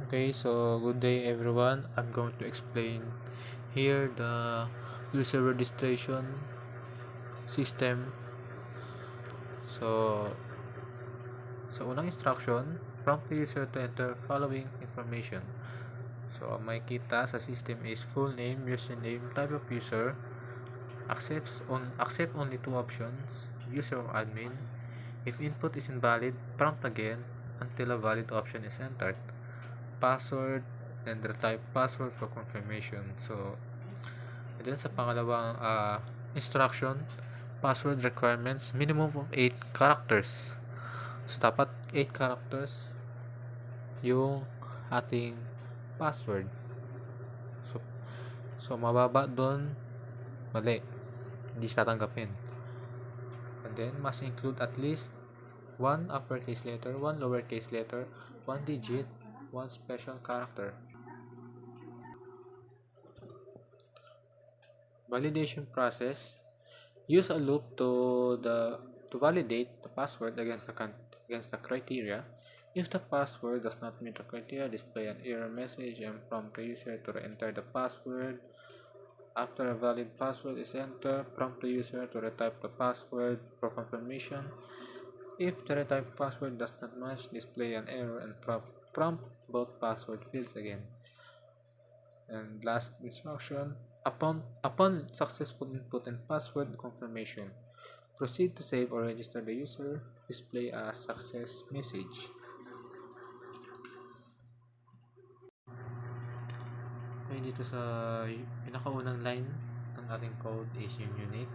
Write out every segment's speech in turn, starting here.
Okay, so good day everyone. I'm going to explain here the user registration system. So, sa unang instruction, prompt the user to enter following information. So, ang makikita sa system is full name, username, type of user, accept only two options, user or admin. If input is invalid, prompt again until a valid option is entered. Password and retype password for confirmation. So, then sa pangalawang instruction, password requirements, minimum of 8 characters. So, dapat 8 characters yung ating password. So, mababa doon, mali. Hindi siya tatanggapin. And then, must include at least one uppercase letter, one lowercase letter, one digit, one special character. Validation process. Use a loop to validate the password against the criteria. If the password does not meet the criteria, display an error message and prompt the user to re-enter the password. After a valid password is entered, prompt the user to retype the password for confirmation. If the retyped password does not match, display an error and prompt both password fields again. And last instruction, upon successful input and password confirmation, proceed to save or register the user, display a success message. Okay, dito sa pinakaunang line ng ating code is yung unique,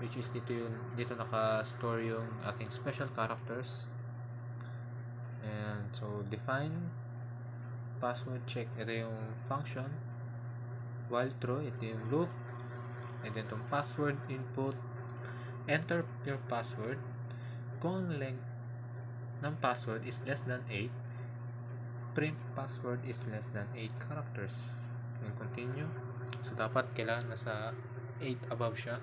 which is dito naka-store yung ating special characters. And so define password check, ito yung function. While true, ito yung loop. And then itong password input, enter your password. Kung ang length ng password is less than 8, print password is less than 8 characters. And continue. So dapat kailangan nasa 8 above siya.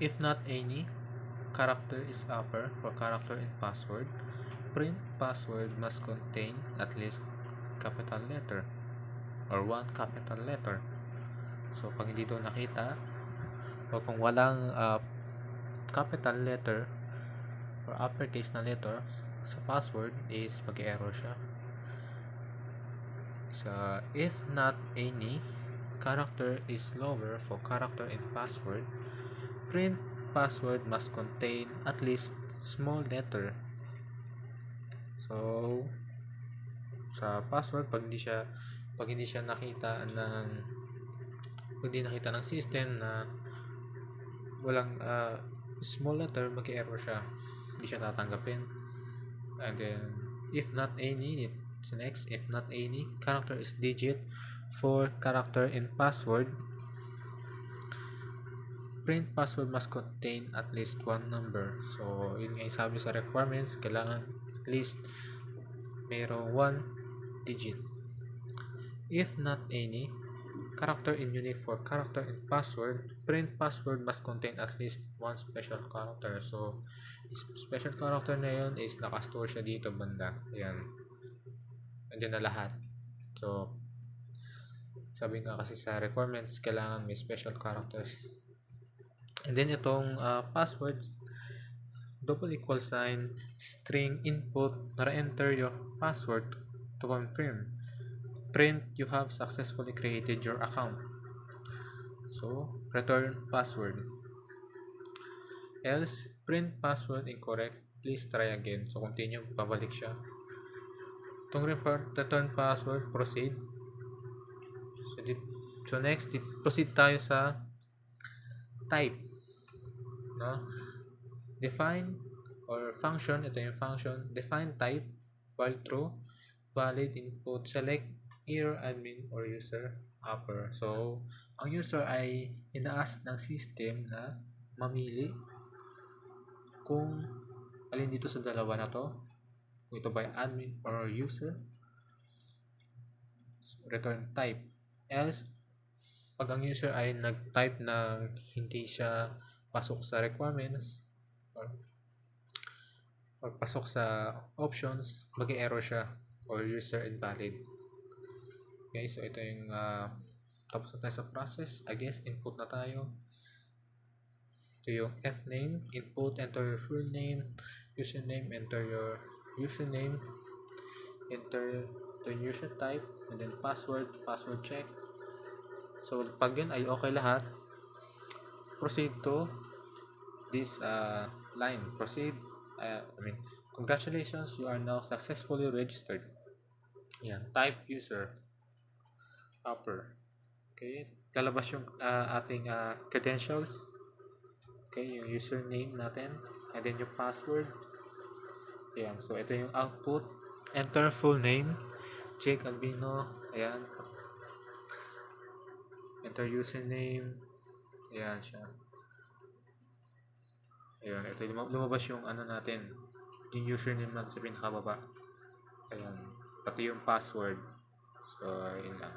If not any, character is upper for character in password. Print password must contain at least capital letter or one capital letter. So pag hindi doon nakita o kung walang capital letter or uppercase na letter sa password is mag-error siya. So if not any, character is lower for character in password. Print password must contain at least small letter. So sa password, pag hindi nakita ng system na walang small letter, mag-error siya, hindi siya tatanggapin. And then if not any, it's next. If not any, character is digit for character in password. Print password must contain at least one number. So yun nga yung sabi sa requirements, kailangan at least mayroong one digit. If not any, character in unique for character in password, print password must contain at least one special character. So special character na yun is nakastore siya dito banda. Ayan, andyan na lahat. So sabi nga kasi sa requirements, kailangan may special characters. And then itong passwords, double equal sign, string input, enter your password to confirm. Print you have successfully created your account. So return password. Else, print password incorrect, please try again. So continue, pabalik siya. Itong return password, proceed. So next, proceed tayo sa type. No? Define or function, ito yung function. Define type while true, valid input, select either admin or user upper. So ang user ay ina-ask ng system na mamili kung alin dito sa dalawa na to, kung ito ba admin or user. So, return type. Else, pag ang user ay nag-type na hindi siya pasok sa requirements pagpasok sa options, mag-error siya or user invalid. Okay, so ito yung tapos na tayo sa process. I guess input na tayo. Ito yung F-name, input, enter your full name, username, enter your username, enter the user type, and then password check. So pag yun ay okay lahat, proceed to this line. Proceed, congratulations, you are now successfully registered. Yan, type user, upper. Okay, lalabas yung ating credentials. Okay, yung username natin, and then yung password. Ayan, so ito yung output. Enter full name, Jake Albino. Ayan. Enter username. Ayan siya. Ayan, ito lumabas yung ano natin. Yung username natin sa pinakababa. Ayan. Pati yung password. So, yun lang.